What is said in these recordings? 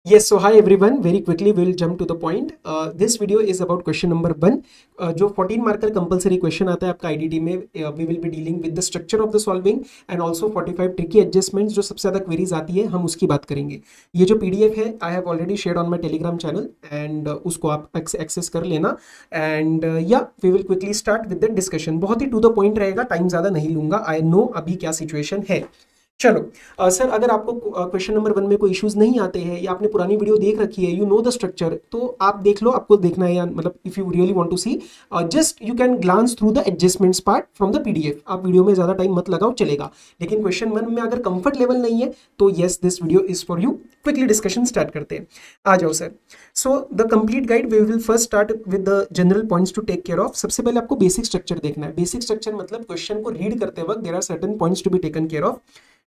Yes, so hi everyone. Very quickly, we'll jump to the point. This video is about question number 1. जो 14 marker compulsory question आता है आपका IDT में, we will be dealing with the structure of the solving and also 45 tricky adjustments जो सबसे ज़्यादा queries आती है, हम उसकी बात करेंगे। ये जो पीडीएफ है, I have already shared on my Telegram channel and उसको आप एक्सेस कर लेना। एंड या we will quickly start with the discussion. बहुत ही टू द पॉइंट रहेगा, टाइम ज़्यादा नहीं लूंगा। आई नो अभी क्या सिचुएशन है। चलो सर, अगर आपको क्वेश्चन नंबर 1 में कोई इश्यूज नहीं आते हैं या आपने पुरानी वीडियो देख रखी है, यू नो द स्ट्रक्चर, तो आप देख लो। आपको देखना है या मतलब if you really want to see, just you can glance through the adjustments part from the PDF. आप वीडियो में ज़्यादा टाइम मत लगाओ, चलेगा। लेकिन क्वेश्चन 1 में अगर कंफर्ट लेवल नहीं है तो yes, this video is for you. Quickly discussion start करते हैं। आ जाओ sir. So the complete guide we will first start with the general points to take care of. सबसे पहले आपको बेसिक स्ट्रक्चर देखना है। बेसिक स्ट्रक्चर मतलब क्वेश्चन को रीड करते वक्त there are certain points to be taken care of.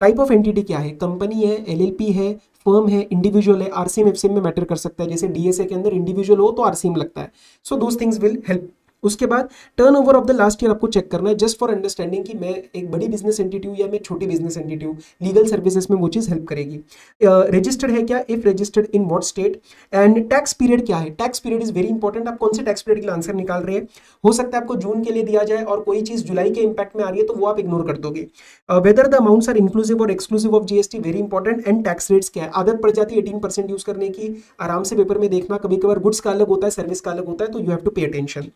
Type of entity क्या है? कंपनी है, एलएलपी है, फर्म है, इंडिविजुअल है। आरसीएम एफसीएम में मैटर कर सकता है, जैसे डीएसए के अंदर इंडिविजुअल हो तो आरसीएम लगता है। सो दोस थिंग्स विल हेल्प। उसके बाद turnover of the last year आपको चेक करना है, जस्ट फॉर अंडरस्टैंडिंग कि मैं एक बड़ी बिजनेस एंटिटी हूँ या मैं छोटी बिजनेस एंटिटी हूँ। लीगल सर्विसेज में वो चीज़ हेल्प करेगी। रजिस्टर्ड है क्या? If registered in what state? And tax period क्या है? Tax period is very important. आप कौन से टैक्स पीरियड के लिए आंसर निकाल रहे हैं? हो सकता है आपको जून के लिए दिया जाए और कोई चीज़ जुलाई के इंपैक्ट में आ रही है तो वो आप इग्नोर कर दोगे। Whether the amounts are inclusive और exclusive of GST, very important. And tax rates क्या है? आदत पड़ जाती है 18% यूज करने की, आराम से पेपर में देखना। कभी कभार गुड्स का अलग होता है, सर्विस का अलग होता है, तो you have to pay attention.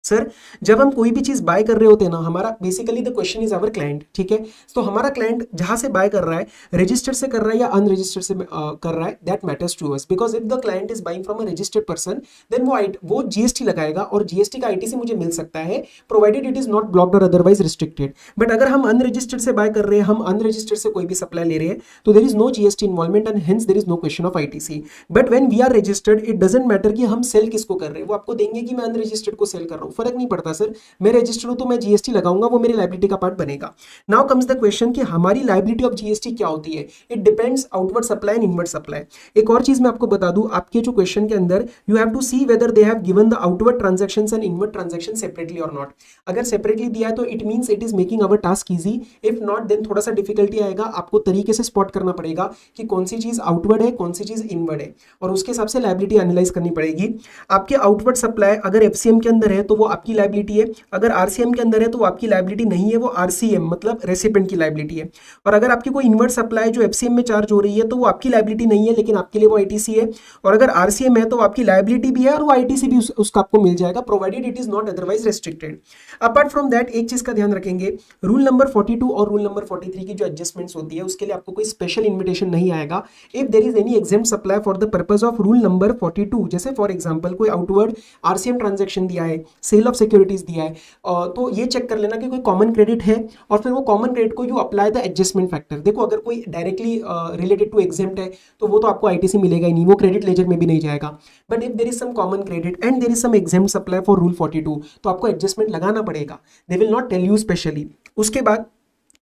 Sir, जब हम कोई भी चीज बाय कर रहे होते हैं ना, हमारा basically the question is our client, ठीक है? तो हमारा क्लाइंट जहां से बाय कर रहा है, रजिस्टर्ड से कर रहा है या अनरजिस्टर्ड से कर रहा है, that matters to us. Because if the client is buying from a registered person, then वो जीएसटी लगाएगा और जीएसटी का आईटीसी मुझे मिल सकता है, provided it is not blocked और अदरवाइज रिस्ट्रिक्टेड। बट अगर हम अनरजिस्टर्ड से बाय कर रहे हैं, हम अनरजिस्टर्ड से कोई भी सप्लाई ले रहे हैं, तो there is no GST involvement and hence there is no question of ITC. But when we are registered, it doesn't matter कि हम सेल किसको कर रहे हैं। वो आपको देंगे कि मैं अनरजिस्टर्ड को सेल कर रहा हूँ, फर्क नहीं पड़ता सर। मैं रजिस्टर्ड हूं तो मैं जीएसटी लगाऊंगा, वो मेरी लायबिलिटी का पार्ट बनेगा। नाउ कम्स द क्वेश्चन कि हमारी लायबिलिटी ऑफ जीएसटी क्या होती है? It depends outward supply and inward supply. एक और चीज मैं आपको बता दूं, आपके जो क्वेश्चन के अंदर you have to see whether they have given the outward transactions and inward transaction separately और नॉट। अगर सेपरेटली दिया है तो it means it is making our task easy. If not, then थोड़ा सा डिफिकल्टी आएगा। आपको तरीके से स्पॉट करना पड़ेगा कि कौन सी चीज आउटवर्ड है, कौन सी चीज इनवर्ड है, और उसके हिसाब से लायबिलिटी एनालाइज करनी पड़ेगी। आपके आउटवर्ड सप्लाई अगर एफसीएम के अंदर है तो वो आपकी लायबिलिटी है, अगर आरसीएम के अंदर है तो वो आपकी लायबिलिटी नहीं है, वो आरसीएम मतलब रेसिपिएंट की लायबिलिटी है। और अगर आपकी कोई इनवर्ट सप्लाई जो एफसीएम में चार्ज हो रही है तो वो आपकी लायबिलिटी नहीं है, लेकिन आपके लिए वो आईटीसी है। और अगर आरसीएम है तो आपकी लायबिलिटी भी है और वो आईटीसी भी उसका आपको मिल जाएगा, provided it is not otherwise restricted. Apart from that, एक चीज का ध्यान रखेंगे, रूल नंबर 42 और रूल नंबर 43 की जो एडजस्टमेंट्स होती है उसके लिए आपको कोई स्पेशल इन्विटेशन नहीं आएगा। If there is any exempt supply for the purpose of rule number 42, जैसे फॉर एग्जांपल कोई आउटवर्ड आरसीएम ट्रांजैक्शन दिया है, सेल ऑफ सिक्योरिटीज दिया है, तो ये चेक कर लेना कि कोई कॉमन क्रेडिट है, और फिर वो कॉमन क्रेडिट को you apply the adjustment factor. देखो, अगर कोई डायरेक्टली रिलेटेड टू एग्जेम्प्ट है तो वो तो आपको आईटीसी मिलेगा ही नहीं, वो क्रेडिट लेजर में भी नहीं जाएगा। But if there is some common credit and there is some exempt supply for rule 42, तो आपको एडजस्टमेंट लगाना पड़ेगा। They will not tell you specially. उसके बाद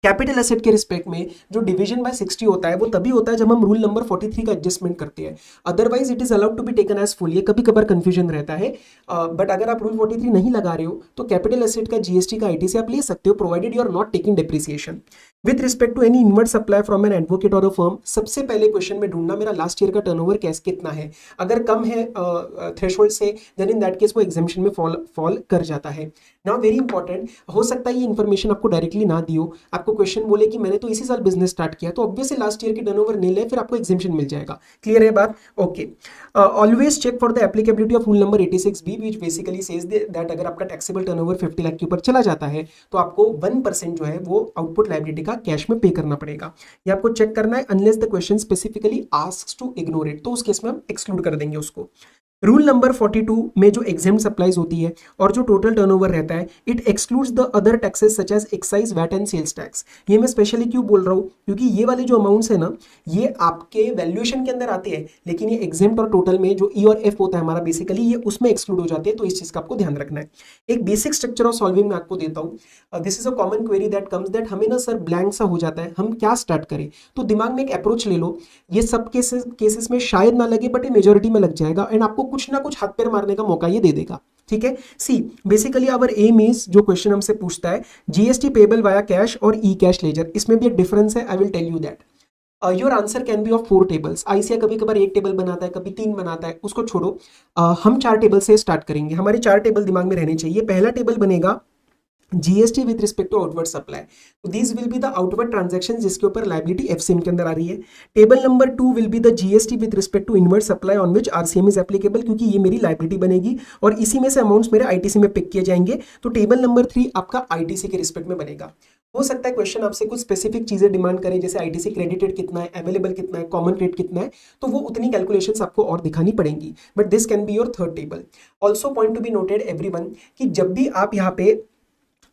कैपिटल एसेट के रिस्पेक्ट में जो डिवीजन बाय 60 होता है वो तभी होता है जब हम रूल नंबर 43 का एडजस्टमेंट करते हैं, otherwise it is allowed to be taken as full. ये कभी कभार कंफ्यूजन रहता है, बट अगर आप रूल 43 नहीं लगा रहे हो तो कैपिटल एसेट का जीएसटी का आईटीसी आप ले सकते हो, provided you are not taking depreciation. With respect to any inward supply from an advocate और अ फर्म, सबसे पहले क्वेश्चन में ढूंढना मेरा लास्ट ईयर का टर्नओवर कैसे कितना है। अगर कम है थ्रेशोल्ड से, देन इन दैट केस वो एग्जेम्पशन में फॉल कर जाता है। नाउ वेरी इंपॉर्टेंट, हो सकता है ये इन्फॉर्मेशन आपको डायरेक्टली ना दियो, आपको क्वेश्चन बोले कि मैंने तो इसी साल बिजनेस स्टार्ट किया, तो ऑब्वियसली लास्ट ईयर की टर्नओवर नील है, फिर आपको एग्जेम्पशन मिल जाएगा। क्लियर है बात? Okay. Always check for the applicability of rule number 86B, which basically says that अगर आपका टैक्सेबल टर्नओवर 50 लाख के ऊपर चला जाता है तो आपको 1% जो है वो आउटपुट लायबिलिटी का कैश में पे करना पड़ेगा। ये आपको चेक करना है, unless the question specifically asks to ignore it, तो उस केस में हम एक्सक्लूड कर देंगे उसको। रूल नंबर 42 में जो एग्जेम्प्ट सप्लाईज होती है और जो टोटल टर्नओवर रहता है, it excludes the other taxes such as excise, VAT and sales tax. ये मैं स्पेशली क्यों बोल रहा हूँ, क्योंकि ये वाले जो अमाउंट्स है ना, ये आपके वैल्यूएशन के अंदर आते हैं, लेकिन ये एग्जेम्प्ट और टोटल में जो ई और एफ होता है हमारा, बेसिकली ये उसमें एक्सक्लूड हो जाते हैं, तो इस चीज का आपको ध्यान रखना है। एक बेसिक स्ट्रक्चर ऑफ सॉल्विंग में आपको देता हूँ। This is a common query that comes that हमें ना सर ब्लैंक सा हो जाता है, हम क्या स्टार्ट करें? तो दिमाग में एक अप्रोच ले लो, ये सब केसेस में शायद ना लगे, बट ये मेजोरिटी में लग जाएगा, एंड आपको कुछ ना कुछ हाथ पैर मारने का मौका ये दे देगा। ठीक है, see basically our aim is, जो क्वेश्चन हमसे पूछता है, जीएसटी पेबल वाया कैश और ई कैश लेजर, इसमें भी एक डिफरेंस है, I will tell you that. Your answer can be of 4 tables. ICI कभी कभार एक टेबल बनाता है, कभी 3 बनाता है, उसको छोड़ो। हम 4 टेबल से स्टार्ट करेंगे। हमारे 4 टेबल दिमाग में रहने चाहिए। पहला टेबल बनेगा GST with respect to outward supply. तो this will be the outward transaction जिसके ऊपर लायबिलिटी एफसीएम के अंदर आ रही है। Table number 2 will be the GST with respect to inward supply on which RCM is applicable, क्योंकि ये मेरी लायबिलिटी बनेगी और इसी में से अमाउंट्स मेरे आईटीसी में पिक किए जाएंगे। तो टेबल नंबर 3 आपका आईटीसी के रिस्पेक्ट में बनेगा। हो सकता है क्वेश्चन आपसे कुछ स्पेसिफिक चीजें डिमांड करे, जैसे आईटीसी क्रेडिटेड कितना है, अवेलेबल कितना है, कॉमन रेट कितना है, तो वो उतनी कैलकुलेशंस आपको और दिखानी पड़ेंगी। But this can be your third table. Also point to be noted everyone कि जब भी आप यहाँ पे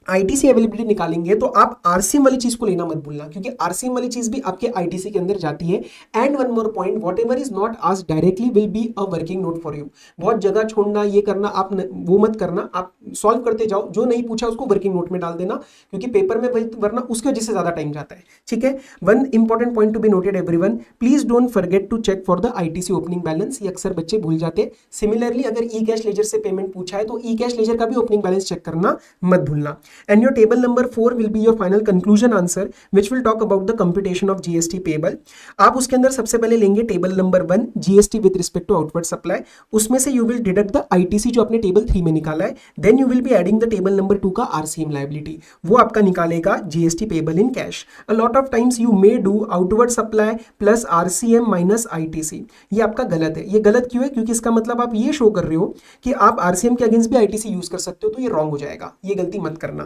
आईटीसी अवेलेबिलिटी निकालेंगे तो आप आरसीएम वाली चीज को लेना मत भूलना, क्योंकि आरसीएम वाली चीज भी आपके आईटीसी के अंदर जाती है। And one more point, whatever is not asked directly will be a working note for you. बहुत जगह छोड़ना, ये करना, आप वो मत करना, आप सॉल्व करते जाओ। जो नहीं पूछा उसको वर्किंग नोट में डाल देना, क्योंकि पेपर में वरना उसकी वजह से ज्यादा टाइम जाता है। ठीक है, one important point to be noted everyone, please don't forget to check for the ITC opening balance. ये अक्सर बच्चे भूल जाते हैं। सिमिलरली अगर ई कैश लेजर से पेमेंट पूछा है तो ई कैश लेजर का भी ओपनिंग बैलेंस चेक करना मत भूलना। And your table number 4 will be your final conclusion answer which will talk about the computation of GST payable। आप उसके अंदर सबसे पहले लेंगे table number 1 GST with respect to outward supply। उसमें से you will deduct the ITC जो आपने टेबल 3 में निकाला है। Then you will be adding the table number 2 का RCM liability, वो आपका निकालेगा GST payable in cash। A lot of times you may do outward supply plus RCM minus ITC। ये आपका गलत है। ये गलत क्यों है? क्योंकि इसका मतलब आप ये शो कर रहे हो कि आप RCM के अगेंस्ट भी ITC यूज कर सकते हो, तो ये रॉन्ग हो जाएगा। ये गलती मत करना।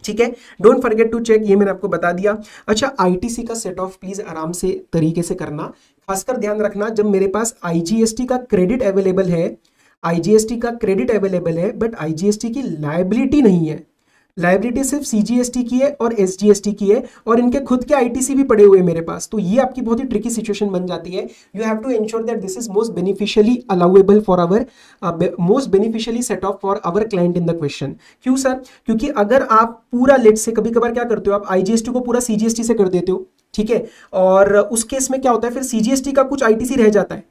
ठीक है, डोंट फॉरगेट टू चेक। ये मैंने आपको बता दिया। अच्छा, आईटीसी का सेट ऑफ प्लीज आराम से तरीके से करना। खासकर ध्यान रखना, जब मेरे पास आईजीएसटी का क्रेडिट अवेलेबल है, आईजीएसटी का क्रेडिट अवेलेबल है बट आईजीएसटी की लायबिलिटी नहीं है, लायबिलिटी सिर्फ सीजीएसटी की है और एसजीएसटी की है और इनके खुद के आईटीसी भी पड़े हुए हैं मेरे पास, तो ये आपकी बहुत ही ट्रिकी सिचुएशन बन जाती है। You have to ensure that this is most beneficially allowable for our most beneficially set off for our client in the question. क्यों सर? क्योंकि अगर आप पूरा लेट से, कभी कभार क्या करते हो आप आईजीएसटी को पूरा सीजीएसटी से कर देते हो, ठीक है, और उस केस में क्या होता है फिर सीजीएसटी का कुछ आईटीसी रह जाता है,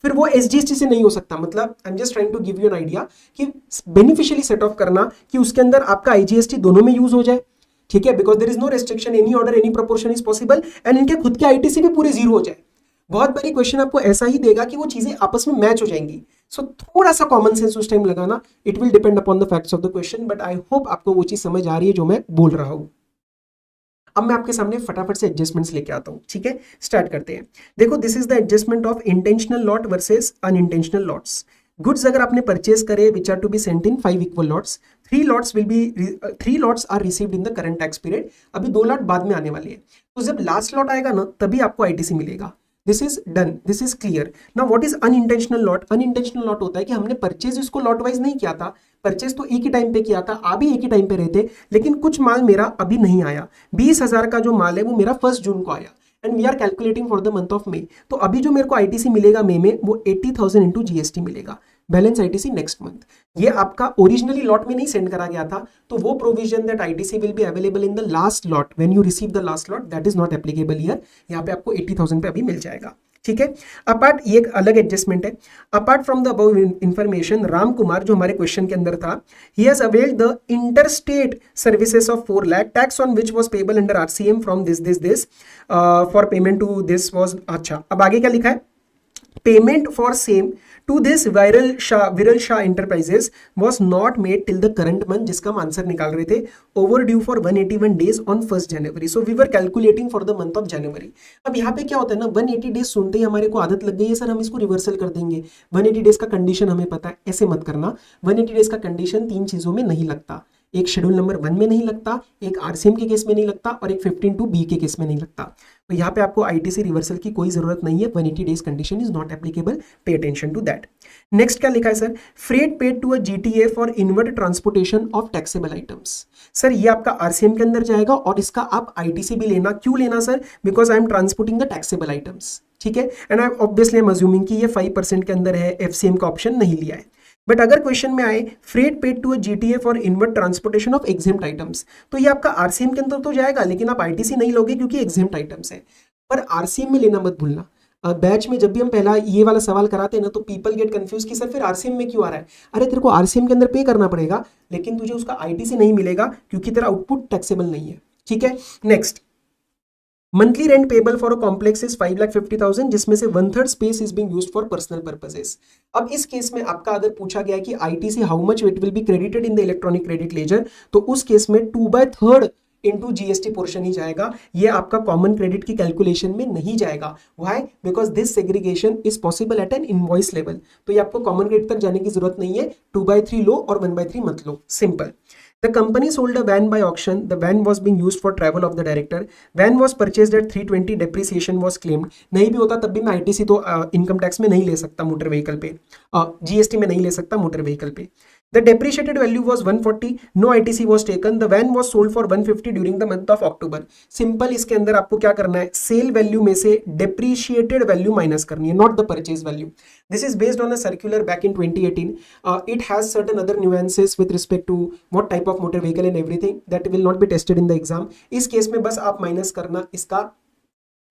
फिर वो एसजीएसटी से नहीं हो सकता। मतलब I am just trying to give you an idea कि बेनिफिशियली सेट ऑफ करना कि उसके अंदर आपका आईजीएसटी दोनों में यूज हो जाए। ठीक है, because there is no restriction, any order any proportion is possible and इनके खुद के आईटीसी भी पूरे जीरो हो जाए। बहुत बड़ी क्वेश्चन आपको ऐसा ही देगा कि वो चीजें आपस में मैच हो जाएंगी। सो थोड़ा सा कॉमन सेंस उस टाइम लगाना। It will depend upon the facts of the question, but I hope आपको वो चीज समझ आ रही है जो मैं बोल रहा हूं। अब मैं आपके सामने फटाफट से एडजस्टमेंट्स लेके आता हूं। ठीक है, स्टार्ट करते हैं। देखो, this is the adjustment of intentional lot versus unintentional lots. Goods अगर आपने परचेज करे which are to be sent in 5 equal lots, 3 lots are received in the current tax period. अभी 2 लॉट बाद में आने वाली है, तो जब लास्ट लॉट आएगा ना तभी आपको आईटीसी मिलेगा। This is done, this is clear. Now what is unintentional lot? Unintentional lot होता है कि हमने परचेज इसको लॉट वाइज नहीं किया था, परचेज तो एक ही टाइम पे किया था, आप भी एक ही टाइम पे रहे थे, लेकिन कुछ माल मेरा अभी नहीं आया। 20,000 का जो माल है वो मेरा 1 जून को आया and we are calculating for the month of May. तो अभी जो मेरे को आईटीसी मिलेगा मई में वो 80,000 इंटू जीएसटी मिलेगा, बैलेंस आईटीसी नेक्स्ट मंथ। ये आपका ओरिजिनली लॉट में नहीं सेंड करा गया था, तो वो provision that ITC will be available in the last lot when you receive the last lot, that is not applicable here. यहाँ पे आपको 80,000 पे अभी मिल जाएगा। ठीक है, अपार्ट ये एक अलग एडजस्टमेंट है। Apart from the above information, Ram Kumar जो हमारे क्वेश्चन के अंदर था, he has availed the interstate services of 4 lakh, tax on which was payable under RCM from this for payment to this was. अच्छा, अब आगे क्या लिखा है? Payment for same to this Viral Shah enterprises was not made till the current month, जिसका हम answer निकाल रहे थे। Overdue for 181 days on 1 January, so we were calculating for the month of January. अब यहाँ पे क्या होता है ना, 180 डेज सुनते ही हमारे को आदत लग गई है सर हम इसको रिवर्सल कर देंगे। 180 डेज का कंडीशन हमें पता है, ऐसे मत करना। 180 डेज का कंडीशन 3 चीजों में नहीं लगता, एक शेड्यूल नंबर 1 में नहीं लगता, एक आरसीएम के केस में नहीं लगता और एक 15(2)(b) के केस में नहीं लगता। तो यहाँ पे आपको आईटीसी रिवर्सल की कोई जरूरत नहीं है। 180 days condition is not applicable, pay attention to that. Next क्या लिखा है sir? Freight paid to a GTA for inward transportation of taxable items. Sir ये आपका आरसीएम के अंदर जाएगा और इसका आप आईटीसी भी लेना। क्यों लेना sir? Because I am transporting the taxable items. ठीक है, and I obviously am assuming कि ये 5% के अंदर है, एफसीएम का ऑप्शन नहीं लिया है। बट अगर क्वेश्चन में आए freight paid to a GTA for inward transportation of exempt items, तो ये आपका आरसीएम के अंदर तो जाएगा, लेकिन आप आईटीसी नहीं लोगे क्योंकि एग्जेम्प्ट आइटम्स है। पर आरसीएम में लेना मत भूलना। बैच में जब भी हम पहला ये वाला सवाल कराते हैं ना, तो पीपल गेट कंफ्यूज कि सर फिर आरसीएम में क्यों आ रहा है? अरे तेरे को आरसीएम के अंदर पे करना पड़ेगा, लेकिन तुझे उसका आईटीसी नहीं मिलेगा क्योंकि तेरा आउटपुट टैक्सेबल नहीं है। ठीक है, next monthly rent payable for a complex is 5,50,000, जिसमें से 1/3 space is being used for personal purposes. अब इस केस में आपका अगर पूछा गया कि ITC how much it will be credited in the electronic credit ledger, तो उस केस में 2/3 इंटू जीएसटी पोर्शन ही जाएगा, ये आपका कॉमन क्रेडिट की कैलकुलेशन में नहीं जाएगा। Why? Because this segregation is possible at N invoice level. तो ये आपको कॉमन क्रेडिट तक जाने की जरूरत नहीं है, 2/3 लो और 1/3 मत लो, simple. The company sold a van by auction. The van was being used for travel of the director. Van was purchased at 320. Depreciation was claimed. नहीं भी होता तब भी मैं आईटीसी तो इनकम टैक्स में नहीं ले सकता मोटर व्हीकल पे, जीएसटी में नहीं ले सकता मोटर व्हीकल पे। The depreciated value was 140. No ITC was taken. The van was sold for 150 during the month of October. Simple इसके अंदर आपको क्या करना है, सेल वैल्यू में से depreciated वैल्यू माइनस करनी है, not the purchase value. This is based on a circular back in 2018. It has certain other nuances with respect to what type of motor vehicle and everything that will not be tested in the exam. इस case में बस आप minus करना इसका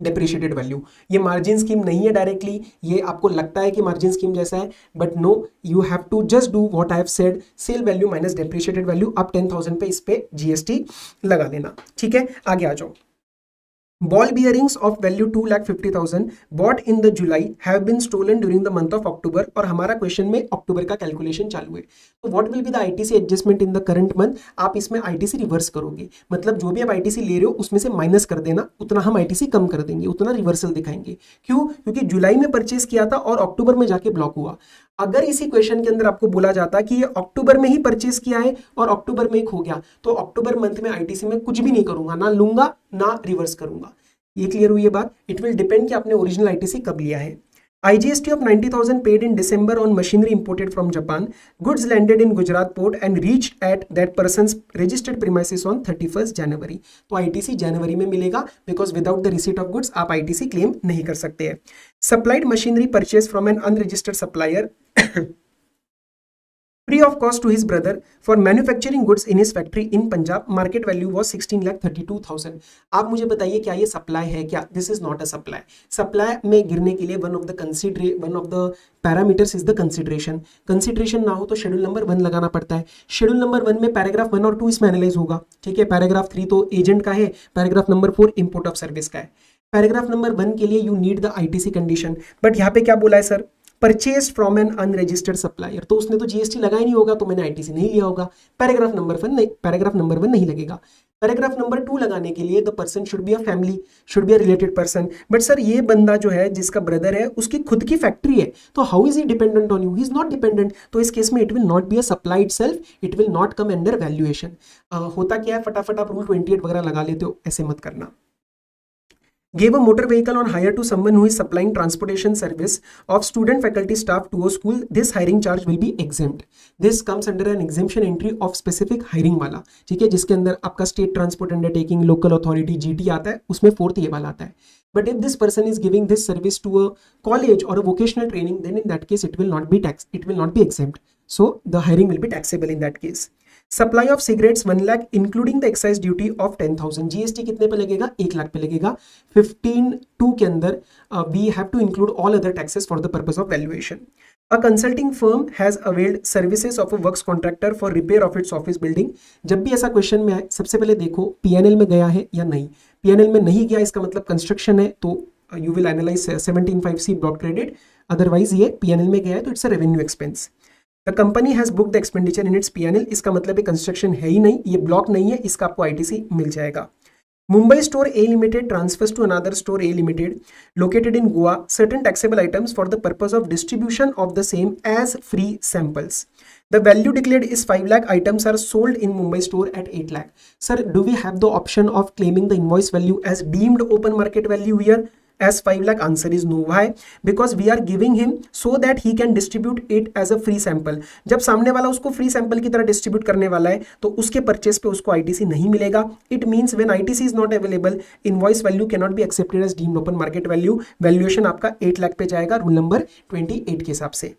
depreciated value. ये margin scheme नहीं है directly, ये आपको लगता है कि मार्जिन स्कीम जैसा है, but no, you have to just do what I have said, sale value minus depreciated value. आप 10,000 पे इस पे जीएसटी लगा लेना, ठीक है। आगे आ जाओ। Ball bearings of value 2,50,000 bought in the July have been stolen during the month of October, और हमारा क्वेश्चन में अक्टूबर का कैलकुलेशन चालू है। तो what will be the ITC adjustment in the current month, आप इसमें आईटीसी रिवर्स करोगे, मतलब जो भी आप आईटीसी ले रहे हो उसमें से माइनस कर देना, उतना हम आईटीसी कम कर देंगे, उतना रिवर्सल दिखाएंगे। क्यों? क्योंकि जुलाई में परचेस किया था और अक्टूबर में जाके ब्लॉक हुआ। अगर इसी क्वेश्चन के अंदर आपको बोला जाता कि ये अक्टूबर में ही परचेस किया है और अक्टूबर में ही खो गया, तो अक्टूबर मंथ में आईटीसी में कुछ भी नहीं करूंगा, ना लूंगा ना रिवर्स करूंगा। ये क्लियर हुई है बात? इट विल डिपेंड कि आपने ओरिजिनल आईटीसी कब लिया है। IGST of 90,000 paid in December on machinery imported from Japan. Goods landed in Gujarat port and reached at that person's registered premises on 31st January. तो ITC जनवरी में मिलेगा, because without the receipt of goods आप ITC claim नहीं कर सकते हैं। Supplied machinery purchased from an unregistered supplier free of cost to his brother for manufacturing goods in his factory in Punjab. Market value was 16,32,000. आप मुझे बताइए क्या ये सप्लाई है क्या? This is not a supply. Supply में गिरने के लिए one of the parameters is the consideration. Consideration ना हो तो शेड्यूल नंबर 1 लगाना पड़ता है। शेड्यूल नंबर 1 में पैराग्राफ 1 और 2 इसमें एनालाइज होगा, ठीक है। पैराग्राफ 3 तो एजेंट का है, paragraph number 4 import of service का है। पैराग्राफ नंबर 1 के लिए you need the ITC condition, but यहाँ पे क्या बोला है sir, purchase from N unregistered supplier, तो उसने तो जीएसटी लगाया नहीं होगा, तो मैंने आईटीसी नहीं लिया होगा। पैराग्राफ नंबर 1 नहीं लगेगा। पैराग्राफ नंबर 2 लगाने के लिए the person should be a family, should be a related person. But sir ये बंदा जो है जिसका ब्रदर है उसकी खुद की फैक्ट्री है, तो how is he dependent on you? He is not dependent. तो इस केस में it will not be a supply itself, it will not come under valuation. होता क्या है, फटाफट आप रूल 28 वगैरह लगा लेते हो, ऐसे मत करना। Gave a motor vehicle on hire to someone who is supplying transportation service of student faculty staff to a school, this hiring charge will be exempt. This comes under an exemption entry of specific hiring वाला, ठीक है, जिसके अंदर आपका state transport undertaking, local authority, GT आता है, उसमें 4th ये वाला आता है। But if this person is giving this service to a college or a vocational training, then in that case it will not be taxed, it will not be exempt. So the hiring will be taxable in that case. Supply of cigarettes 1 lakh including the excise duty of 10,000। GST कितने पे लगेगा? 1 लाख पे लगेगा। 15(2) के अंदर we have to include all other taxes for the purpose of valuation. A consulting firm has availed services of a works contractor for repair of its office building. जब भी ऐसा क्वेश्चन में आए, सबसे पहले देखो पीएनएल में गया है या नहीं। पीएनएल में नहीं गया, इसका मतलब कंस्ट्रक्शन है, तो you will analyse 17(5)(c) block credit. Otherwise ये पीएनएल में गया है तो it's a revenue expense. The company has book the expenditure in its PNL, इसका मतलब कंस्ट्रक्शन है ही नहीं, ये ब्लॉक नहीं है, इसका आपको आईटीसी मिल जाएगा। Mumbai store A limited transfers to another store A limited located in Goa certain taxable items for the purpose of distribution of the same as free samples. The value declared is 5 lakh. Items are sold in Mumbai store at 8 lakh. Sir, do we have the option of claiming the invoice value as deemed open market value here? As 5 lakh? Answer is no. Why? Because we are giving him so that he can distribute it as a free sample. जब सामने वाला उसको free sample की तरह distribute करने वाला है तो उसके परचेस पे उसको आईटीसी नहीं मिलेगा। It means when ITC is not available, invoice value can not be accepted as deemed open market value. Valuation आपका 8 लाख पे जाएगा रूल नंबर 28 के हिसाब से,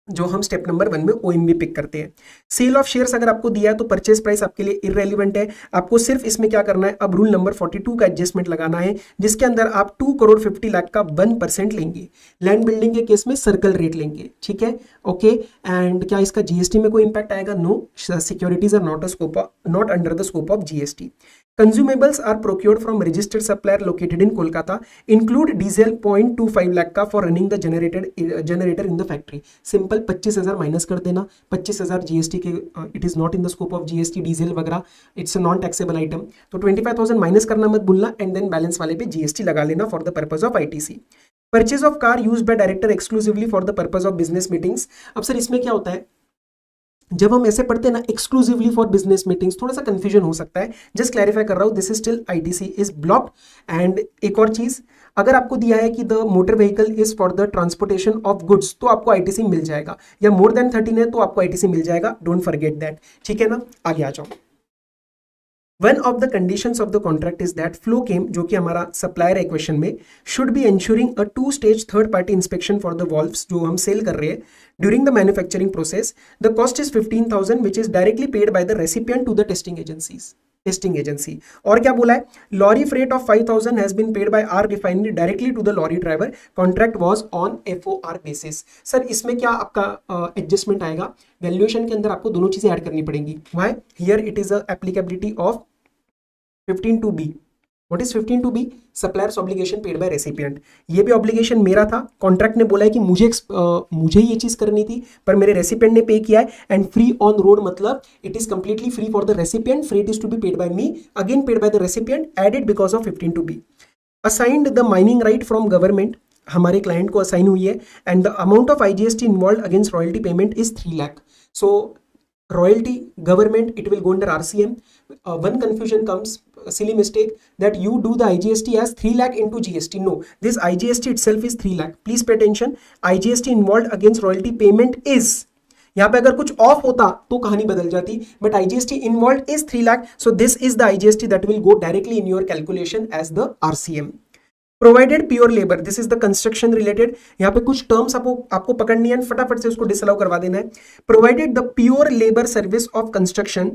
जो हम स्टेप नंबर 1 में ओएमबी पिक करते हैं। सेल ऑफ शेयर्स अगर आपको दिया है तो परचेस प्राइस आपके लिए इररेलेवेंट है। आपको सिर्फ इसमें क्या करना है, अब रूल नंबर 42 का एडजस्टमेंट लगाना है, जिसके अंदर आप 2,50,00,000 का 1% लेंगे। लैंड बिल्डिंग के केस में सर्कल रेट लेंगे, ठीक है, ओके। एंड क्या इसका जीएसटी में कोई इंपैक्ट आएगा? No, securities are not under the scope of GST. Consumables are procured from registered supplier located in Kolkata, include diesel 0.25 lakh का for running the generator in the factory. Simple 25,000 minus कर देना, 25,000 GST के, it is not in the scope of GST, diesel वगैरह, it's a non taxable item. तो 25,000 minus करना मत भूलना, and then balance वाले पे जीएसटी लगा लेना for the purpose of ITC. Purchase of car used by director exclusively for the purpose of business meetings. अब सर इसमें क्या होता है, जब हम ऐसे पढ़ते हैं ना एक्सक्लूसिवली फॉर बिजनेस मीटिंग्स, थोड़ा सा कंफ्यूजन हो सकता है, जस्ट क्लैरिफाई कर रहा हूं, this is still ITC is blocked. And एक और चीज, अगर आपको दिया है कि the motor vehicle is for the transportation of goods, तो आपको आईटीसी मिल जाएगा, या मोर देन 13 है तो आपको आईटीसी मिल जाएगा, डोंट फॉरगेट दैट, ठीक है ना। आगे आ जाओ। One of the conditions of the contract is that Flow Chem, जो कि हमारा सप्लायर है क्वेश्चन में, should be ensuring a 2 stage third party inspection for the valves जो हम सेल कर रहे हैं during the manufacturing process. The cost is 15,000 which is directly paid by the recipient to the testing agency. और क्या बोला है, lorry freight of 5,000 has been paid by our refinery directly to the lorry driver, contract was on FOR basis. Sir इसमें क्या आपका adjustment आएगा, valuation के अंदर आपको दोनों चीजें ऐड करनी पड़ेंगी। Why, here it is a applicability of 15(2)(b). What is 15(2)(b)? Suppliers obligation paid by recipient. ये भी ऑब्लिगेशन मेरा था, कॉन्ट्रैक्ट ने बोला है कि मुझे ये चीज करनी थी, पर मेरे रेसिपिएंट ने पे किया है। एंड फ्री ऑन रोड मतलब it is completely free for the recipient, freight is to be paid by me, again paid by the recipient, added because of 15(2)(b). Assigned the mining right from government, हमारे client को assign हुई है, and the amount of IGST involve against royalty payment is 3 lakh. So royalty government, it will go under RCM. One confusion comes, silly mistake, that you do the IGST as 3 lakh into GST. No, this IGST itself is 3 lakh. Please pay attention. IGST involved against royalty payment is, यहाँ पे अगर कुछ of होता तो कहानी बदल जाती, but IGST involved is 3 lakh. So this is the IGST that will go directly in your calculation as the RCM. Provided pure labour, this is the construction related, यहाँ पे कुछ टर्म्स आपको पकड़नी है, फटाफट से उसको डिसअलाउ करवा देना है। Provided the pure labour service of construction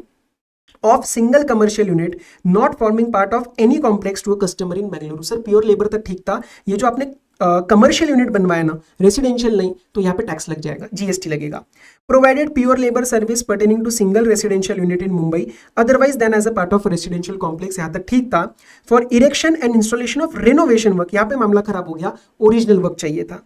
of single commercial unit not forming part of any complex to a customer in Bengaluru. Sir pure labour तक ठीक था, ये जो आपने कमर्शियल यूनिट बनवाया ना, रेसिडेंशियल नहीं, तो यहाँ पे टैक्स लग जाएगा, जीएसटी लगेगा। Provided pure labour service pertaining to single residential unit in Mumbai otherwise then as a part of residential complex, यहाँ तक ठीक था। For erection and installation of renovation work, यहाँ पे मामला खराब हो गया, ओरिजिनल वर्क चाहिए था।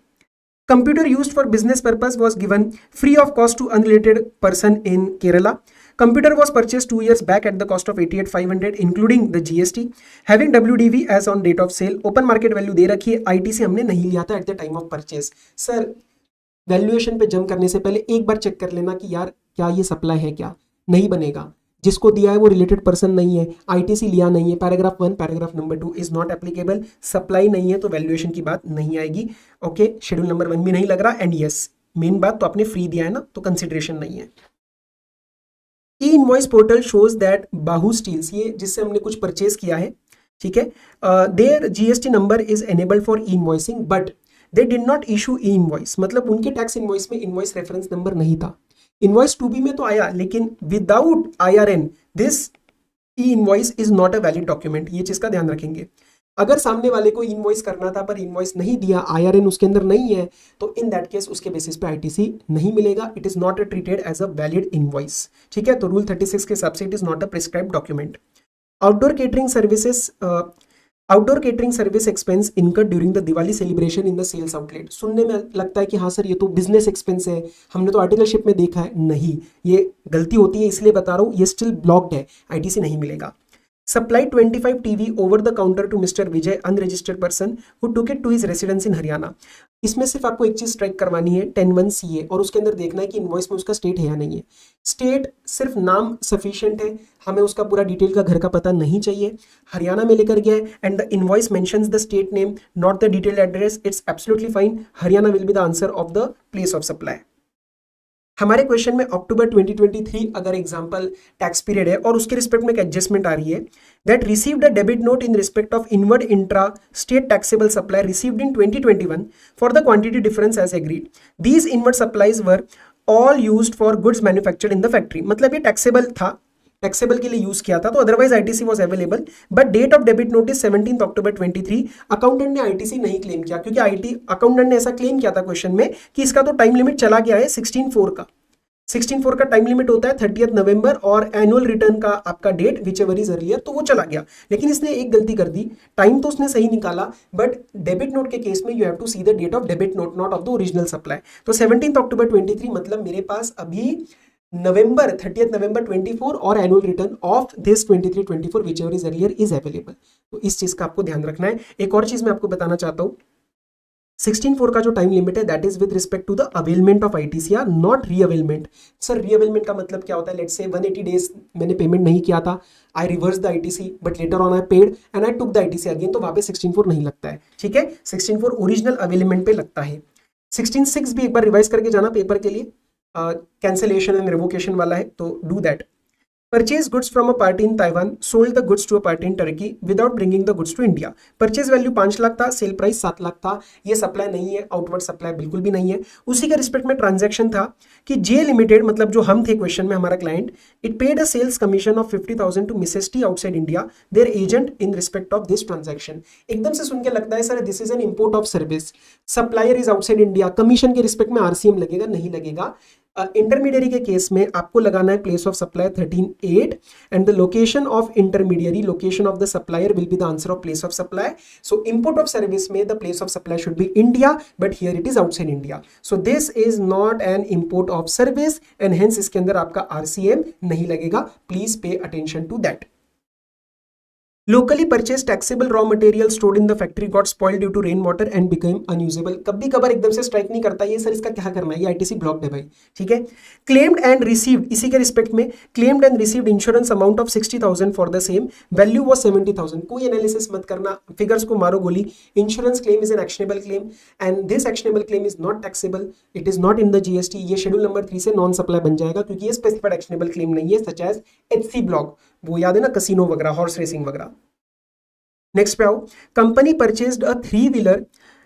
Computer used for business purpose was given free of cost to unrelated person in Kerala. Computer was purchased 2 years back at the cost of 88,500 including the GST. Having WDV as on date of sale. Open market value दे रखी है, ITC हमने नहीं लिया था at the time of purchase. Sir, valuation पे jump करने से पहले एक बार चेक कर लेना कि यार क्या ये सप्लाई है, क्या नहीं बनेगा। जिसको दिया है वो रिलेटेड पर्सन नहीं है, आईटीसी लिया नहीं है, paragraph 1 paragraph number 2 is not applicable, supply नहीं है तो वैल्यूएशन की बात नहीं आएगी। ओके, शेड्यूल नंबर 1 भी नहीं लग रहा, एंड यस मेन बात तो आपने फ्री दिया है ना, तो कंसिडरेशन नहीं है। E invoice portal shows that Bahu steels, ये जिससे हमने कुछ परचेज किया है, ठीक है, their GST number is enabled for e invoicing but they did not issue e invoice, मतलब उनके टैक्स इनवॉइस में इनवॉइस रेफरेंस नंबर नहीं था। इनवॉइस 2B में तो आया, लेकिन without IRN this e invoice is not a valid document, ये चीज का ध्यान रखेंगे। अगर सामने वाले को इनवॉइस करना था पर इनवॉइस नहीं दिया, IRN उसके अंदर नहीं है, तो इन दैट केस उसके बेसिस पे आईटीसी नहीं मिलेगा, it is not treated as a valid invoice, ठीक है। तो रूल 36 के हिसाब से it is not a prescribed document. Outdoor catering service expense incurred during the Diwali celebration in the sales outlet. सुनने में लगता है कि हाँ सर ये तो बिजनेस एक्सपेंस है, हमने तो आर्टिकलशिप में देखा है, नहीं, ये गलती होती है इसलिए बता रहा हूँ, ये स्टिल ब्लॉक्ड है, आईटीसी नहीं मिलेगा। Supplied 25 TV over the counter to Mr. Vijay, unregistered person who took it to his residence in Haryana. इसमें सिर्फ आपको एक चीज ट्रैक करवानी है 10(1) CA और उसके अंदर देखना है कि इनवॉइस में उसका स्टेट है या नहीं है। स्टेट सिर्फ नाम सफिशिएंट है, हमें उसका पूरा डिटेल का घर का पता नहीं चाहिए। हरियाणा में लेकर गया है and the invoice mentions the state name not the detailed address, it's absolutely fine. Haryana will be the answer of the place of supply. हमारे क्वेश्चन में अक्टूबर 2023 अगर एग्जांपल टैक्स पीरियड है और उसके रिस्पेक्ट में एक एडजस्टमेंट आ रही है, that received a debit note in respect of inward intra state taxable supply received in 2021 for the quantity difference as agreed. These inward supplies were all used for goods manufactured in the factory. मतलब ये taxable था, taxable के लिए use किया था, तो otherwise ITC was available, but date of debit notice 17 October 23। Accountant ने ITC नहीं क्लेम किया क्योंकि अकाउंटेंट ने ऐसा क्लेम किया था क्वेश्चन में कि इसका तो टाइम लिमिट चला गया है 16/4 का। 16/4 का टाइम लिमिट होता है 30 नवंबर, और एनुअल रिटर्न का आपका date whichever is earlier, तो वो चला गया। लेकिन इसने एक गलती कर दी, टाइम तो उसने सही निकाला, बट डेबिट नोट के केस में you have to see the date of debit note, not of the original supply. तो 17 अक्टूबर 23 मतलब मेरे पास अभी नवंबर 30 नवंबर 24 और annual return of this 23-24 which ever is earlier is available. तो इस चीज का आपको ध्यान रखना है। एक और चीज मैं आपको बताना चाहता हूं, 16/4 का जो टाइम लिमिट है that is with respect to the availment of ITC, not reavailment. Sir reavailment का मतलब क्या होता है? लेट्स से 180 डेज मैंने पेमेंट नहीं किया था, I reverse the ITC but later on I paid and I took the ITC again, तो वहां पे 16/4 नहीं लगता है। ठीक है, 16/4 ओरिजिनल अवेलमेंट पे लगता है। 16/6 भी एक बार रिवाइज करके जाना पेपर के लिए, कैंसिलेशन एंड रिवोकेशन वाला है, तो do that. Purchase goods from a party in Taiwan, sold the goods to a party in Turkey without bringing the goods to India. Purchase value 5 lakh था, सेल प्राइस 7 लाख था। ये supply नहीं है, outward supply बिल्कुल भी नहीं है। उसी के रिस्पेक्ट में ट्रांजैक्शन था कि जे लिमिटेड, मतलब जो हम थे क्वेश्चन में हमारा client, it paid a sales commission of 50,000 to Mrs T outside India, their agent, in respect of this transaction. एकदम से सुन के लगता है sir this is an import of service, supplier is outside India, commission के respect में RCM लगेगा, नहीं लगेगा। इंटरमीडियरी के केस में आपको लगाना है place of supply 13(8) and the location of intermediary, location of the supplier will be the answer of place of supply. So import of service में the place of supply should be India, but here it is outside India, so this is not an import of service and hence इसके अंदर आपका RCM नहीं लगेगा। Please pay attention to that. Locally purchased taxable raw material stored in the factory got spoiled due to rain water and became unusable। कभी कभार एकदम से strike नहीं करता ये, सर इसका क्या करना है, ये आईटीसी ब्लॉक्ड है भाई। ठीक है, क्लेम्ड एंड रिसीव्ड, इसी के रिस्पेक्ट में claimed and received insurance amount of 60,000 for the same, value was 70,000। कोई एनालिसिस मत करना, फिगर्स को मारो गोली। Insurance claim is an actionable claim and this actionable claim is not taxable, it is not in the GST. ये schedule number 3 से non supply बन जाएगा क्योंकि ये स्पेसिफाइड एक्शनेबल क्लेम नहीं है, सच एज एचसी ब्लॉक, वो याद है ना, कसिनो वगैरह, हॉर्स रेसिंग वगैरह। नेक्स्ट पे आओ, company purchased a 3-wheeler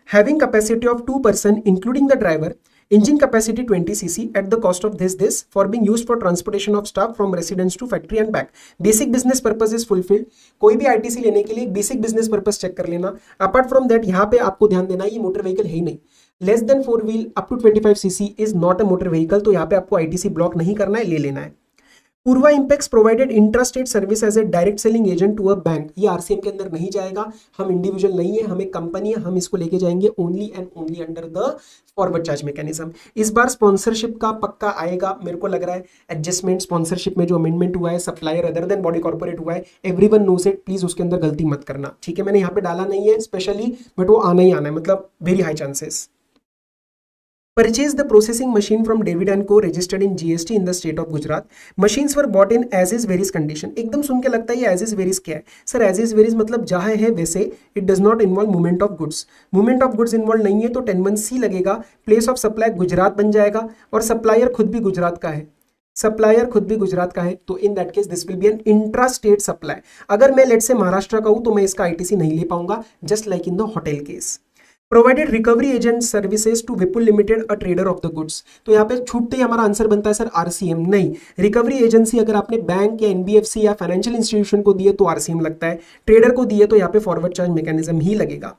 having capacity of 2 person including the driver, engine capacity 20 cc at the cost of this for being used for transportation of staff from residence to factory and back. Basic business purpose is fulfilled. कोई भी ITC लेने के लिए एक basic business purpose check कर लेना। Apart from that यहाँ पे आपको ध्यान देना ये मोटर व्हीकल है ही नहीं। Less than 4 wheel up to 25 cc is not a motor vehicle, तो यहाँ पे आपको आईटीसी ब्लॉक नहीं करना है, ले लेना है। Purva Impex provided intrastate service as a direct selling agent to a bank, ये आरसीएम के अंदर नहीं जाएगा। हम इंडिविजुअल नहीं है, हम एक कंपनी है, हम इसको लेके जाएंगे only and only under the forward charge mechanism. इस बार स्पॉन्सरशिप का पक्का आएगा, मेरे को लग रहा है एडजस्टमेंट स्पॉन्सरशिप में जो अमेंडमेंट हुआ है, supplier other than body corporate हुआ है, एवरीवन नोस इट, प्लीज उसके अंदर गलती मत करना। ठीक है, मैंने यहाँ पे डाला नहीं है स्पेशली, बट वो आना ही आना है, मतलब very high chances. Purchased the processing machine from David & Co. registered in GST in the state of Gujarat. Machines were bought in as is varies condition। एकदम सुन के लगता है ये as is varies क्या है? सर as is varies मतलब जहाँ है वैसे, it does not involve movement of goods। movement of goods involve नहीं है तो 10(1) लगेगा। प्लेस ऑफ सप्लाई गुजरात बन जाएगा और सप्लायर खुद भी गुजरात का है, सप्लायर खुद भी गुजरात का है, तो in that case this will B an intra state supply. अगर मैं लेट से महाराष्ट्र का हूं तो मैं इसका आईटीसी नहीं ले पाऊंगा, just like in the hotel case. Provided recovery agent services to Vipul limited a trader of the goods, तो यहाँ पे छूटते ही हमारा आंसर बनता है सर आरसीएम। नहीं, रिकवरी एजेंसी अगर आपने बैंक या एनबीएफसी या फाइनेंशियल इंस्टीट्यूशन को दिए तो आरसीएम लगता है, ट्रेडर को दिए तो यहाँ पे फॉरवर्ड चार्ज मैकेनिज्म ही लगेगा।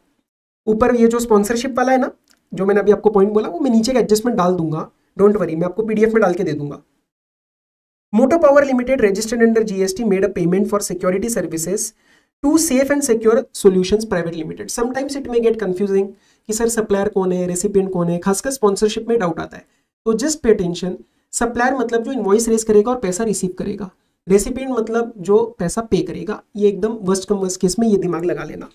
ऊपर ये जो स्पॉन्सरशिप वाला है ना, जो मैंने अभी आपको पॉइंट बोला, वो मैं नीचे का एडजस्टमेंट डाल दूंगा, डोंट वरी, मैं आपको पीडीएफ में डाल के दे दूंगा। Moto Power Limited registered under GST made a payment for security services to Safe and Secure Solutions Private Limited. Sometimes it may get confusing कि सर सप्लायर कौन है, रेसिपिएंट कौन है, खासकर स्पॉन्सरशिप में डाउट आता है, तो जस्ट पे अटेंशन। सप्लायर मतलब जो इनवॉइस रेज करेगा और पैसा रिसीव करेगा, रेसिपिएंट मतलब जो पैसा पे करेगा। ये एकदम वर्स्ट कम वर्स्ट केस में ये दिमाग लगा लेना।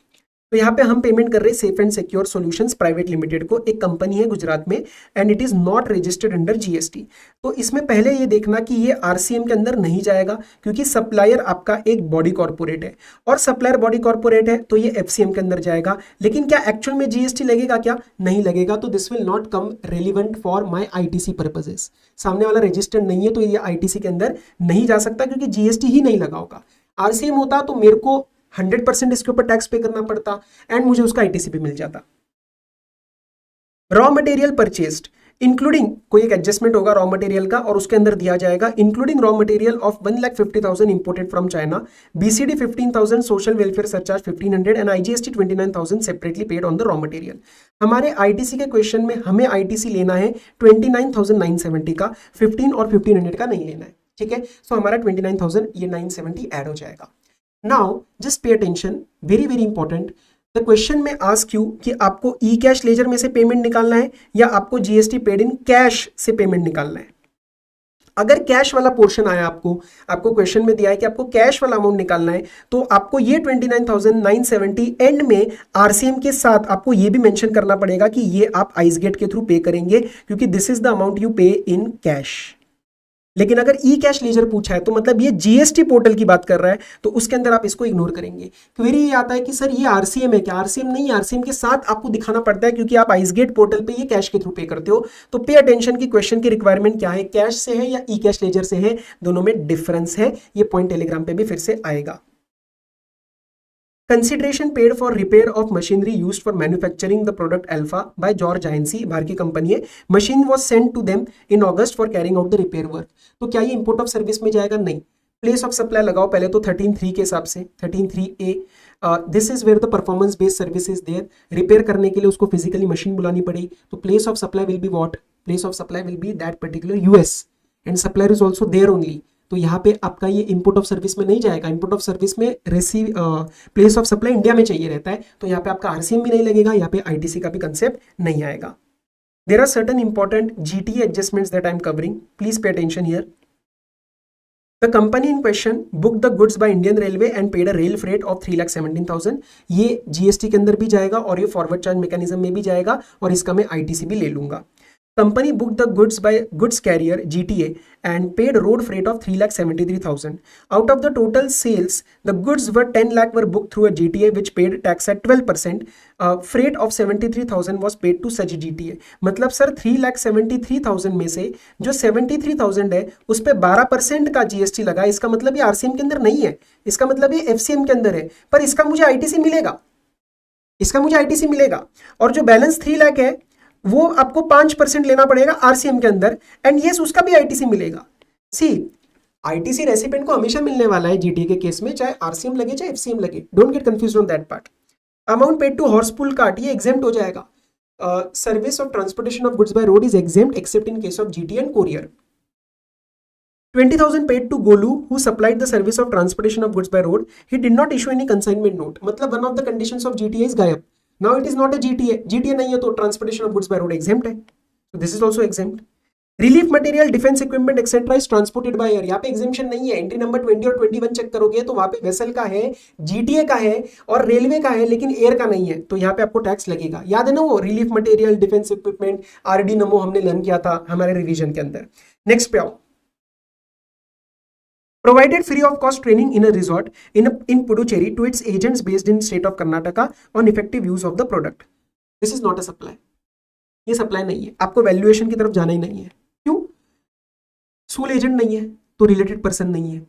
तो यहाँ पे हम पेमेंट कर रहे हैं safe and Secure Solutions Private limited को, एक कंपनी है गुजरात में and it is not registered under GST. तो इसमें पहले ये देखना कि ये आरसीएम के अंदर नहीं जाएगा क्योंकि सप्लायर आपका एक बॉडी कॉर्पोरेट है और सप्लायर बॉडी कॉर्पोरेट है तो ये एफसीएम के अंदर जाएगा। लेकिन क्या एक्चुअल में जीएसटी लगेगा? क्या नहीं लगेगा, तो this will not come relevant for my ITC purposes. सामने वाला रजिस्टर्ड नहीं है तो ये आईटीसी के अंदर नहीं जा सकता क्योंकि जीएसटी ही नहीं लगा होगा। आरसीएम होता तो मेरे को 100% इसके ऊपर टैक्स पे करना पड़ता एंड मुझे उसका आईटीसी भी मिल जाता। रॉ मटेरियल परचेस्ड इंक्लूडिंग कोई एक एडजस्टमेंट होगा रॉ मटेरियल का और उसके अंदर दिया जाएगा including raw material of 1,50,000 imported from China, BCD 15,000, social welfare surcharge 1,500 and IGST 29,000 separately paid on the raw material. हमारे ITC के क्वेश्चन में हमें ITC लेना है 29,970 का, 15 और 1,500 का नहीं लेना है, ठीक है। सो हमारा 29,000 ये 970 ऐड हो जाएगा। Now just pay attention, very very important, the question में आस्क यू कि आपको ई कैश लेजर में से पेमेंट निकालना है या आपको GST पेड इन कैश से पेमेंट निकालना है। अगर कैश वाला पोर्शन आया आपको क्वेश्चन में दिया है कि आपको कैश वाला अमाउंट निकालना है, तो आपको ये 29,970 एंड में RCM के साथ आपको ये भी मेंशन करना पड़ेगा कि ये आप आइसगेट के थ्रू पे करेंगे, क्योंकि this is the amount you पे इन कैश। लेकिन अगर ई कैश लेजर पूछा है तो मतलब ये GST पोर्टल की बात कर रहा है, तो उसके अंदर आप इसको इग्नोर करेंगे। क्वेरी ये आता है कि सर ये RCM है क्या? RCM नहीं, RCM के साथ आपको दिखाना पड़ता है क्योंकि आप आइसगेट पोर्टल पे ये कैश के थ्रू पे करते हो। तो पे अटेंशन की क्वेश्चन की रिक्वायरमेंट क्या है, कैश से है या ई कैश लेजर से है, दोनों में डिफरेंस है। ये पॉइंट टेलीग्राम पे भी फिर से आएगा। Consideration paid for repair of machinery used for manufacturing the product Alpha by George INC, बाहर की कंपनी है। Machine was sent to them in August for carrying out the repair work। तो क्या ये import of service में जाएगा? नहीं। Place of supply लगाओ पहले तो 13.3 के हिसाब से, 13.3A। This is where the performance based service is there। Repair करने के लिए उसको फिजिकली मशीन बुलानी पड़ी, तो place of supply will be what? Place of supply will be that particular US and supplier is also there only। तो यहाँ पे आपका ये इंपोर्ट ऑफ सर्विस में नहीं जाएगा। इंपोर्ट ऑफ सर्विस में receive place of supply India में चाहिए रहता है, तो यहाँ पे आपका RCM भी नहीं लगेगा, यहाँ पे ITC का भी कंसेप्ट नहीं आएगा। There are certain important GTE adjustments that I am covering, please pay attention here. The company in question book the goods by Indian railway and paid a rail freight of 3,17,000। ये GST के अंदर भी जाएगा और ये forward charge mechanism में भी जाएगा, और इसका मैं ITC भी ले लूंगा। Company booked the goods by goods carrier GTA and paid road freight of 3,73,000. Out of the total sales, the goods were 10 lakh were booked through a GTA which paid tax at 12%. Freight of 73,000 was paid to such GTA. मतलब sir 3,73,000 में से जो 73,000 है उस पे 12% का GST लगा। इसका मतलब ये RCM के अंदर नहीं है, इसका मतलब ये FCM के अंदर है, पर इसका मुझे ITC मिलेगा, इसका मुझे ITC मिलेगा। और जो बैलेंस 3 लाख है वो आपको 5% लेना पड़ेगा RCM के अंदर, एंड यस उसका भी ITC मिलेगा। सी ITC रेसिपेंट को हमेशा मिलने वाला है GTA के केस में, चाहे RCM लगे चाहे FCM लगे, don't get confuse on that part. Amount paid to horse pull cart ये एग्जेम्प्ट हो जाएगा। Service of transportation of goods by road is exempt except in case of GTA and courier. 20,000 paid to Golu who supplied the service of transportation of goods by road. He did not issue any consignment note। मतलब one of the conditions of GTA is गायब। Now it is not a GTA नहीं है तो transportation of goods by road exempt है, so this is also exempt। Relief material, defence equipment etcetera is transported by air, यहाँ पे exemption नहीं है। Entry number 20 और 21 चेक करोगे तो वहां पे वेसल का है, GTA का है और रेलवे का है, लेकिन एयर का नहीं है, तो यहाँ पे आपको टैक्स लगेगा। याद है ना वो relief material, defence equipment, RD नमो हमने लर्न किया था हमारे रिवीजन के अंदर। नेक्स्ट पे आओ। Provided free of cost training in a resort in Puducherry to its agents based in state of Karnataka on effective use of the product. This is not a supply। ये supply नहीं है, आपको valuation की तरफ जाना ही नहीं है। क्यों? सोल एजेंट नहीं है तो रिलेटेड पर्सन नहीं है।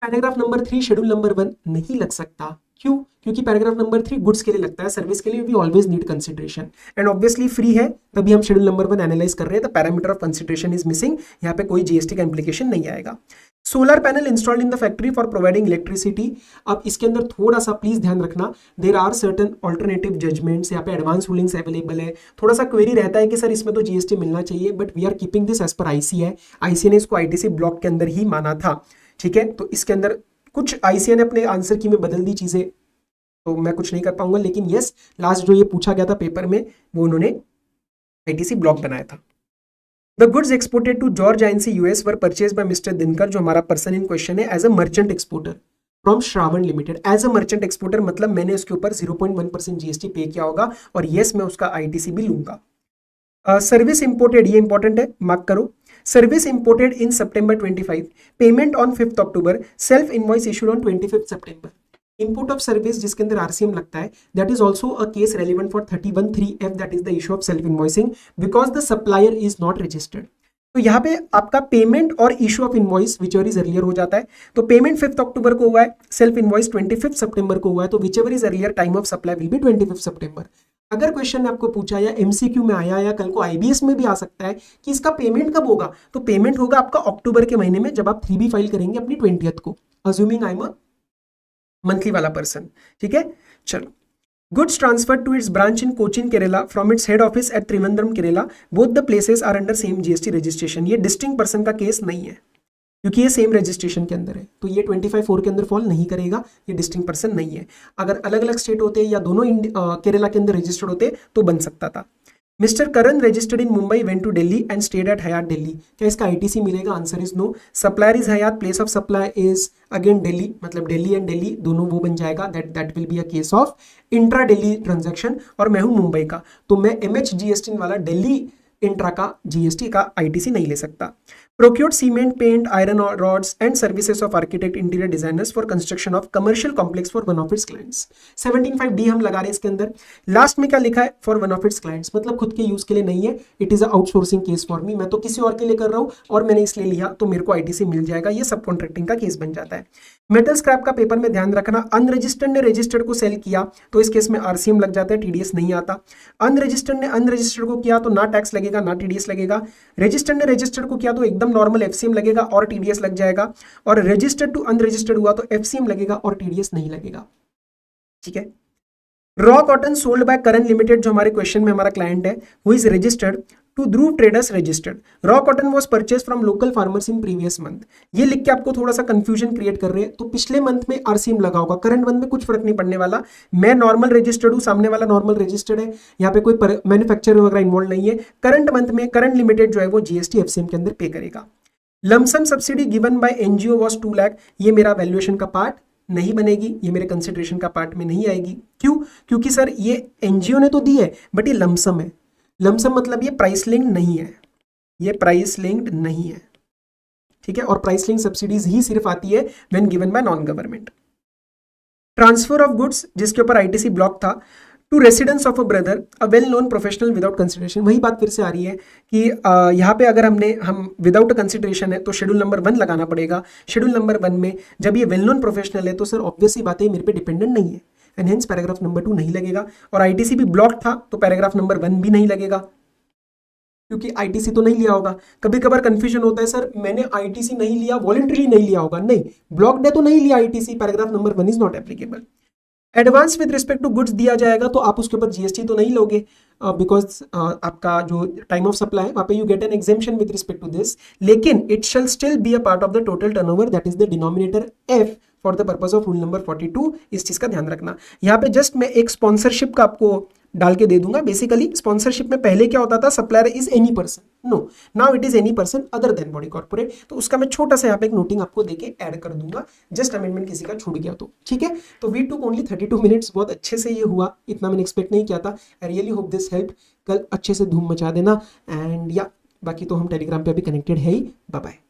पैराग्राफ नंबर 3 शेड्यूल नंबर 1 नहीं लग सकता। क्यों? क्योंकि पैराग्राफ नंबर 3 गुड्स के लिए लगता है, सर्विस के लिए we always need consideration, and obviously free है तभी हम शेड्यूल नंबर 1 एनालाइज कर रहे हैं, तो parameter of consideration is missing, यहाँ पे कोई GST का इंप्लीकेशन नहीं आएगा। Solar panel installed in the factory for providing electricity. अब इसके अंदर थोड़ा सा प्लीज ध्यान रखना, there are certain alternative judgements, यहाँ पे एडवांस रूलिंग्स अवेलेबल है। थोड़ा सा क्वेरी रहता है कि सर इसमें तो GST मिलना चाहिए, but we are keeping this as per ICA। ICA ने इसको ITC ब्लॉक के अंदर ही माना था, ठीक है। तो इसके अंदर कुछ ICA ने अपने आंसर की में बदल दी चीजें, तो मैं कुछ नहीं कर पाऊंगा, लेकिन यस लास्ट जो ये पूछा गया था पेपर में वो उन्होंने ITC ब्लॉक बनाया था। The goods exported to George INC US were purchased by Mr. Dinkar, जो हमारा पर्सन इन क्वेश्चन है, as a merchant exporter from Shravan limited. As a merchant exporter मतलब मैंने उसके ऊपर 0.1% GST पे किया होगा, और यस मैं उसका ITC भी लूंगा। सर्विस इंपोर्टेड, ये इंपॉर्टेंट है, मार्क करो। Service imported in September 25, payment on 5th October, self invoice issued on 25th September। Import of service जिसके अंदर RCM लगता है, that is also a case relevant for 31(3)(f, that is the issue of self invoicing because the supplier is not registered. तो यहाँ पे आपका payment और issue of invoice which ever is earlier हो जाता है। तो पेमेंट 5th October को हुआ है, सेल्फ इनवॉइस 25th September को हुआ है, तो which ever is earlier time of supply will be 25th September। अगर क्वेश्चन ने आपको पूछा या एमसीक्यू में आया या कल को आईबीएस में भी आ सकता है कि इसका पेमेंट कब होगा, तो पेमेंट होगा आपका अक्टूबर के महीने में जब आप 3B फाइल करेंगे अपनी 20th को, assuming I am a monthly वाला पर्सन। ठीक है, चलो। Goods transferred to its branch in Cochin, Kerala from its head office at Trivandrum, Kerala. Both the places are under same GST registration. ये distinct person का case नहीं है क्योंकि ये सेम रजिस्ट्रेशन के अंदर है, तो ये 25(4) के अंदर फॉल नहीं करेगा, ये डिस्टिंक्ट पर्सन नहीं है। अगर अलग अलग स्टेट होते या दोनों केरला के अंदर रजिस्टर्ड होते तो बन सकता था। Mister Karan registered in Mumbai, went to Delhi and stayed at Hyatt Delhi. क्या इसका आईटीसी मिलेगा? Answer is no. Supplier is Hyatt, place of supply is again Delhi, मतलब दिल्ली एंड दिल्ली दोनों वो बन जाएगा, that will be a case of intra Delhi transaction. और मैं हूं मुंबई का, तो मैं MHGST वाला दिल्ली इंट्रा का जीएसटी का आईटीसी नहीं ले सकता। Procured cement, paint, iron rods and services of architect, interior designers for construction of commercial complex for one of its clients। 17(5)D हम लगा रहे हैं इसके अंदर। लास्ट में क्या लिखा है? For one of its clients, मतलब खुद के यूज के लिए नहीं है, it is a outsourcing case for me, मैं तो किसी और के लिए कर रहा हूँ और मैंने इसलिए लिया तो मेरे को आईटीसी मिल जाएगा, ये सब कॉन्ट्रैक्टिंग का केस बन जाता है। मेटल स्क्रैप का पेपर में ध्यान रखना, अनरजिस्टर्ड ने रजिस्टर्ड को सेल किया तो इस केस में आरसीएम लग जाता है, टीडीएस नहीं आता। अनरजिस्टर्ड ने अनरजिस्टर्ड को किया तो ना टैक्स लगेगा ना टीडीएस लगेगा। रजिस्टर्ड ने रजिस्टर्ड को किया तो एकदम नॉर्मल एफसीएम लगेगा और टीडीएस लग जाएगा, और रजिस्टर्ड टू अनरजिस्टर्ड हुआ तो एफसीएम लगेगा और टीडीएस नहीं लगेगा। ठीक है। Raw cotton sold by Karan limited, जो हमारे क्वेश्चन में हमारा क्लाइंट है, who is registered to Dhruv traders registered. Raw cotton was purchase from local farmers in previous month. ये लिख के आपको थोड़ा सा कंफ्यूजन क्रिएट कर रहे हैं, तो पिछले मंथ में आरसीएम लगा होगा, करंट मंथ में कुछ फर्क नहीं पड़ने वाला। मैं नॉर्मल रजिस्टर्ड हूं, सामने वाला नॉर्मल रजिस्टर्ड है, यहाँ पे कोई मैन्युफैक्चर वगैरह इन्वॉल्व नहीं है। करंट मंथ में करंट लिमिटेड जो है वो जीएसटी एफसीएम के अंदर पे करेगा। Lump sum subsidy given by NGO was 2 lakh. ये मेरा वैल्यूएशन का पार्ट नहीं बनेगी, ये मेरे कंसिडरेशन का पार्ट में नहीं आएगी। क्यों? क्योंकि सर ये एनजीओ ने तो दी है बट ये लमसम है। लमसम मतलब ये प्राइस लिंक्ड नहीं है, ये प्राइस लिंक्ड नहीं है। ठीक है, और प्राइस लिंक सब्सिडीज ही सिर्फ आती है when given by non government. Transfer of goods, जिसके ऊपर आईटीसी ब्लॉक था, to residence of a brother a well known professional without consideration. वही बात फिर से आ रही है कि यहाँ पे अगर हम विदाउट कंसिडरेशन है तो शेड्यूल नंबर 1 लगाना पड़ेगा। शेड्यूल नंबर 1 में जब ये वेल नोन प्रोफेशनल है तो सर ऑब्वियसली बात है मेरे पे डिपेंडेंट नहीं है, एंड हेंस पैराग्राफ नंबर 2 नहीं लगेगा। और आईटीसी भी ब्लॉक था तो पैराग्राफ नंबर 1 भी नहीं लगेगा, क्योंकि आईटीसी तो नहीं लिया होगा। कभी कभार कंफ्यूजन होता है, सर मैंने आईटीसी नहीं लिया, वॉलंटरी नहीं लिया होगा। नहीं, ब्लॉक्ड है तो नहीं लिया ITC, paragraph number 1 is not applicable. Advance with respect to goods दिया जाएगा तो आप उसके ऊपर जीएसटी तो नहीं लोगे, बिकॉज आपका जो टाइम ऑफ सप्लाई है वहाँ पे you get an exemption with respect to this, लेकिन it shall still be a part of the total turnover, that is the denominator F for the purpose of rule number 42। इस चीज का ध्यान रखना। यहाँ पे जस्ट मैं एक स्पॉन्सरशिप का आपको डाल के दे दूंगा। बेसिकली स्पॉन्सरशिप में पहले क्या होता था, supplier is any person, no now it is any person other than body corporate. तो उसका मैं छोटा सा यहाँ पे एक नोटिंग आपको देके ऐड कर दूंगा, जस्ट अमेंडमेंट किसी का छूट गया तो। ठीक है, तो वी टुक ओनली 32 मिनट्स, बहुत अच्छे से ये हुआ, इतना मैंने एक्सपेक्ट नहीं किया था। I really hope this help. कल अच्छे से धूम मचा देना, एंड या बाकी तो हम टेलीग्राम पे अभी कनेक्टेड है ही। Bye bye.